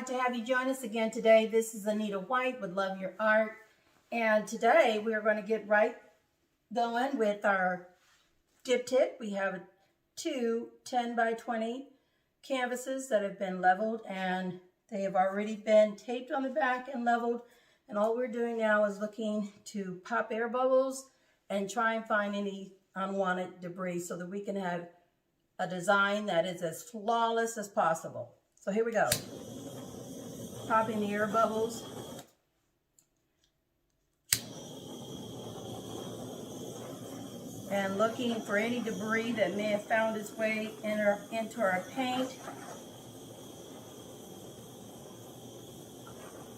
glad to have you join us again today. This is Anita White with Love Your Art. And today we are going to get right going with our diptych. We have two 10 by 20 canvases that have been leveled, and they have already been taped on the back and leveled. And all we're doing now is looking to pop air bubbles and try and find any unwanted debris so that we can have a design that is as flawless as possible. So here we go. Popping the air bubbles. And looking for any debris that may have found its way into our paint.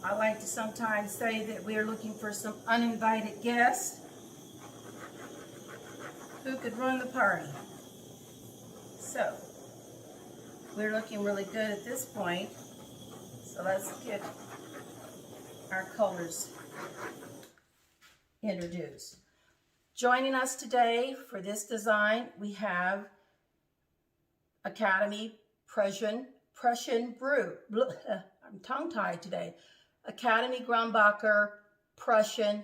I like to sometimes say that we are looking for some uninvited guests who could run the party. So, we're looking really good at this point. So let's get our colors introduced. Joining us today for this design, we have Academy Prussian Brew. I'm tongue-tied today. Academy Grumbacher Prussian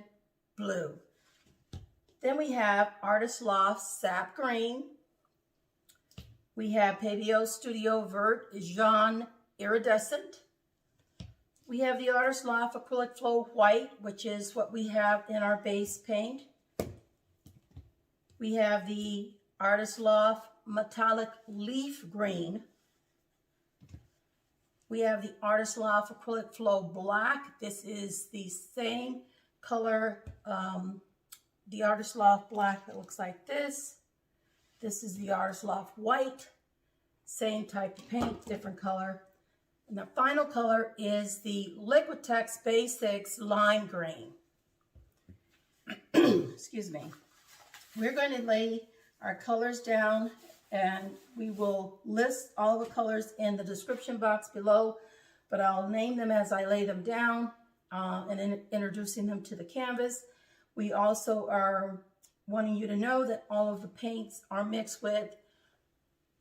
Blue. Then we have Artist Loft Sap Green. We have Pebeo Studio Vert Jaune Iridescent. We have the Artist Loft Acrylic Flow White, which is what we have in our base paint. We have the Artist Loft Metallic Leaf Green. We have the Artist Loft Acrylic Flow Black. This is the same color, the Artist Loft Black that looks like this. This is the Artist Loft White. Same type of paint, different color. And the final color is the Liquitex Basics Lime Green. Excuse me. We're going to lay our colors down, and we will list all the colors in the description box below, but I'll name them as I lay them down and introducing them to the canvas. We also are wanting you to know that all of the paints are mixed with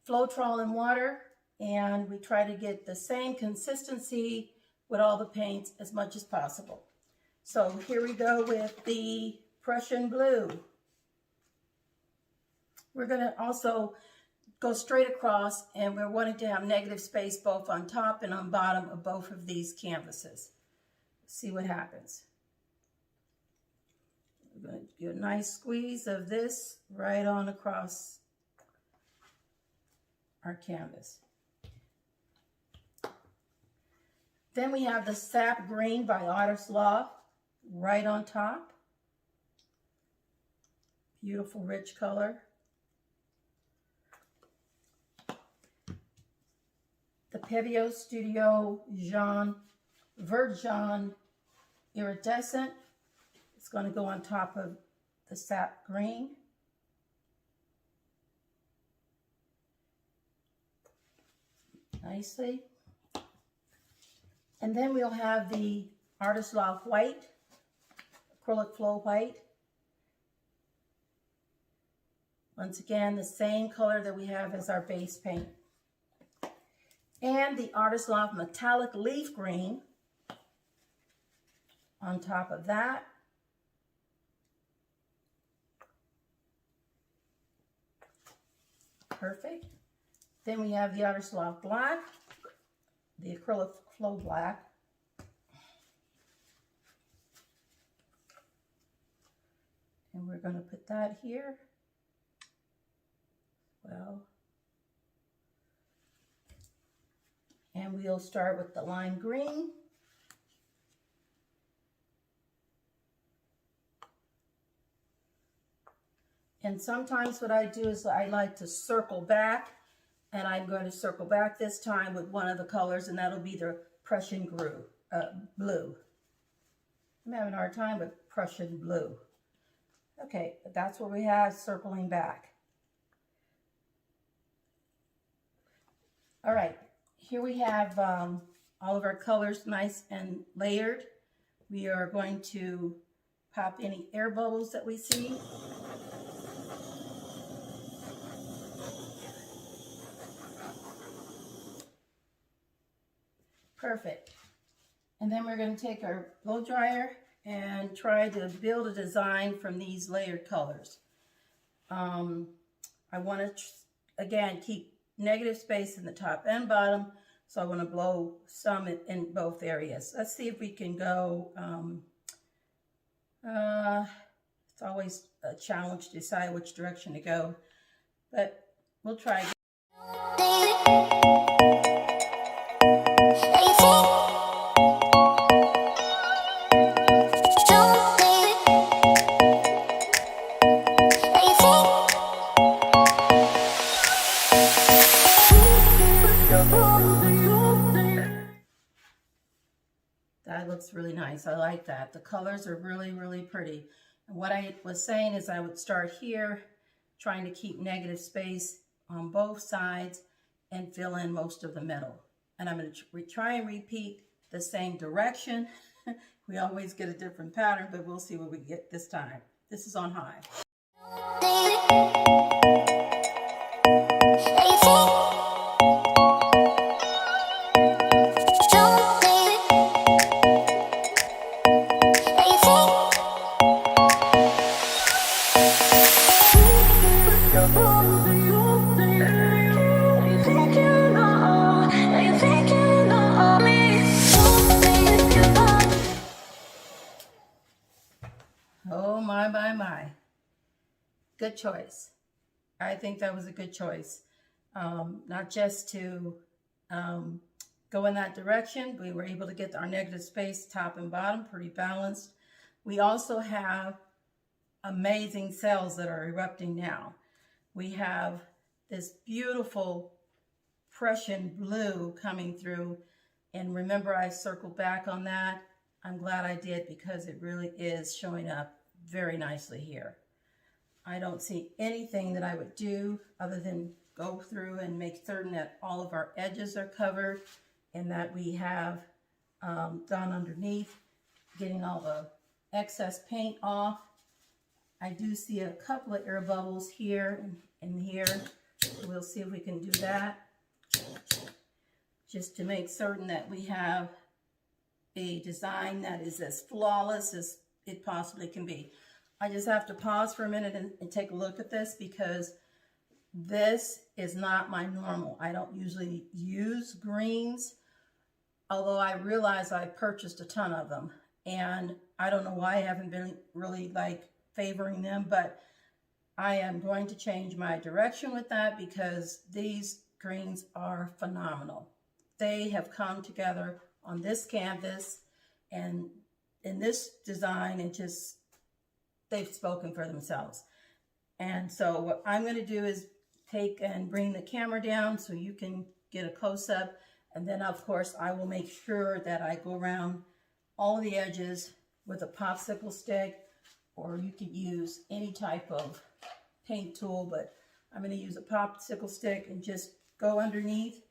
Floetrol and water, and we try to get the same consistency with all the paints as much as possible. So here we go with the Prussian blue. We're going to also go straight across, and we're wanting to have negative space both on top and on bottom of both of these canvases. See what happens. We're going to do a nice squeeze of this right on across our canvas. Then we have the Sap Green by Artist Loft right on top. Beautiful rich color. The Pebeo Studio Jaune, Vert Jaune Iridescent. It's going to go on top of the Sap Green. Nicely. And then we'll have the Artist Loft White, Acrylic Flow White. Once again, the same color that we have as our base paint. And the Artist Loft Metallic Leaf Green on top of that. Perfect. Then we have the Artist Loft Black, the Acrylic Flow Black. And we're going to put that here. Well. And we'll start with the lime green. And sometimes what I do is I like to circle back, and I'm going to circle back this time with one of the colors, and that'll be the Prussian blue. I'm having a hard time with Prussian blue. Okay, but that's what we have circling back. All right. Here we have all of our colors nice and layered. We are going to pop any air bubbles that we see. perfect. And then we're going to take our blow dryer and try to build a design from these layered colors. I want to, again, keep negative space in the top and bottom, so I want to blow some in both areas. Let's see if we can go, it's always a challenge to decide which direction to go, but we'll try. That looks really nice. I like that. The colors are really, really pretty. And what I was saying is I would start here, trying to keep negative space on both sides and fill in most of the middle. And I'm going to try and repeat the same direction. We always get a different pattern, but we'll see what we get this time. This is on high. Oh my. Good choice. I think that was a good choice. Not just to go in that direction. We were able to get our negative space top and bottom pretty balanced. We also have amazing cells that are erupting now. We have this beautiful Prussian blue coming through. And remember, I circled back on that. I'm glad I did, because it really is showing up very nicely here. I don't see anything that I would do other than go through and make certain that all of our edges are covered and that we have done underneath, getting all the excess paint off. I do see a couple of air bubbles here and here. We'll see if we can do that, just to make certain that we have a design that is as flawless as it possibly can be. I just have to pause for a minute and take a look at this, because this is not my normal. I don't usually use greens, although I realize I purchased a ton of them, and I don't know why I haven't been really favoring them, but I am going to change my direction with that, because these greens are phenomenal. They have come together on this canvas and in this design, and just, they've spoken for themselves. And so what I'm going to do is take and bring the camera down so you can get a close-up, and then of course I will make sure that I go around all the edges with a popsicle stick, or you could use any type of paint tool, but I'm going to use a popsicle stick and just go underneath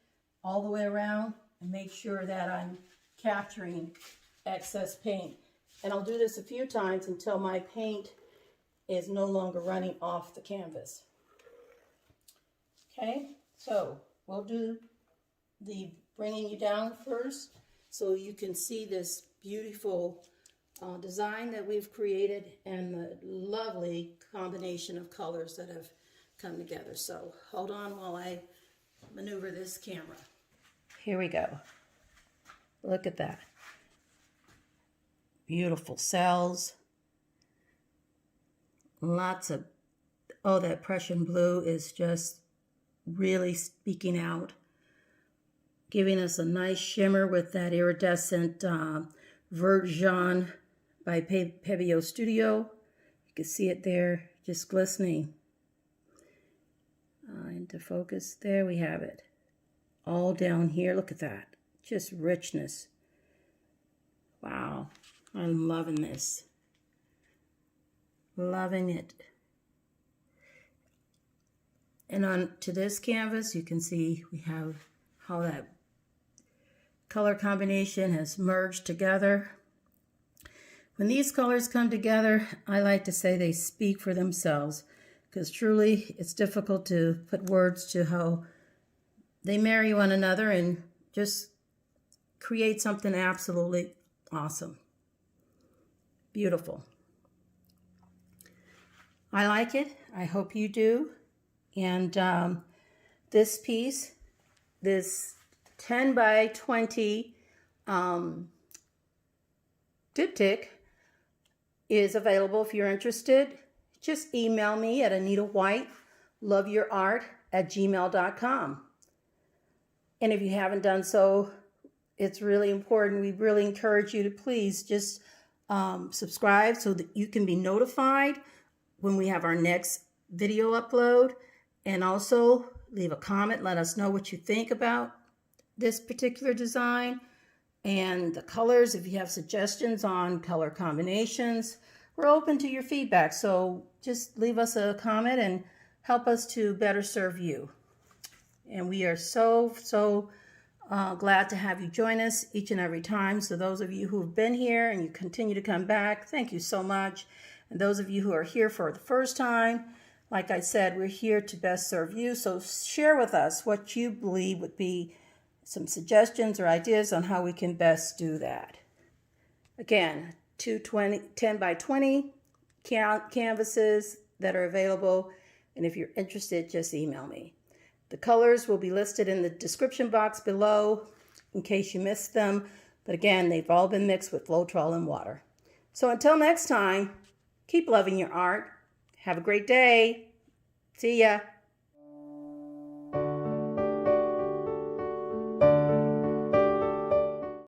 all the way around and make sure that I'm capturing excess paint. And I'll do this a few times until my paint is no longer running off the canvas. Okay, so we'll do the bringing you down first so you can see this beautiful design that we've created and the lovely combination of colors that have come together. So hold on while I maneuver this camera. Here we go. Look at that. Beautiful cells. Lots of, oh, that Prussian blue is just really speaking out, giving us a nice shimmer with that iridescent Vert Jaune by Pebeo Studio. You can see it there, just glistening. Into focus, there we have it. All down here, look at that. Just richness. Wow, I'm loving this. Loving it. And on to this canvas, you can see we have how that color combination has merged together. When these colors come together, I like to say they speak for themselves, because truly it's difficult to put words to how they marry one another, and just create something absolutely awesome. Beautiful. I like it. I hope you do. And this piece, this 10 by 20 diptych is available if you're interested. Just email me at anitawhite.loveyourart@gmail.com. And if you haven't done so, it's really important. We really encourage you to please just subscribe so that you can be notified when we have our next video upload. And also leave a comment. Let us know what you think about this particular design and the colors. If you have suggestions on color combinations, we're open to your feedback. So just leave us a comment and help us to better serve you. And we are so glad to have you join us each and every time. So those of you who have been here and you continue to come back, thank you so much. And those of you who are here for the first time, like I said, we're here to best serve you. So share with us what you believe would be some suggestions or ideas on how we can best do that. Again, 10 by 20 canvases that are available. And if you're interested, just email me. The colors will be listed in the description box below in case you missed them. But again, they've all been mixed with Floetrol and water. So until next time, keep loving your art. Have a great day. See ya.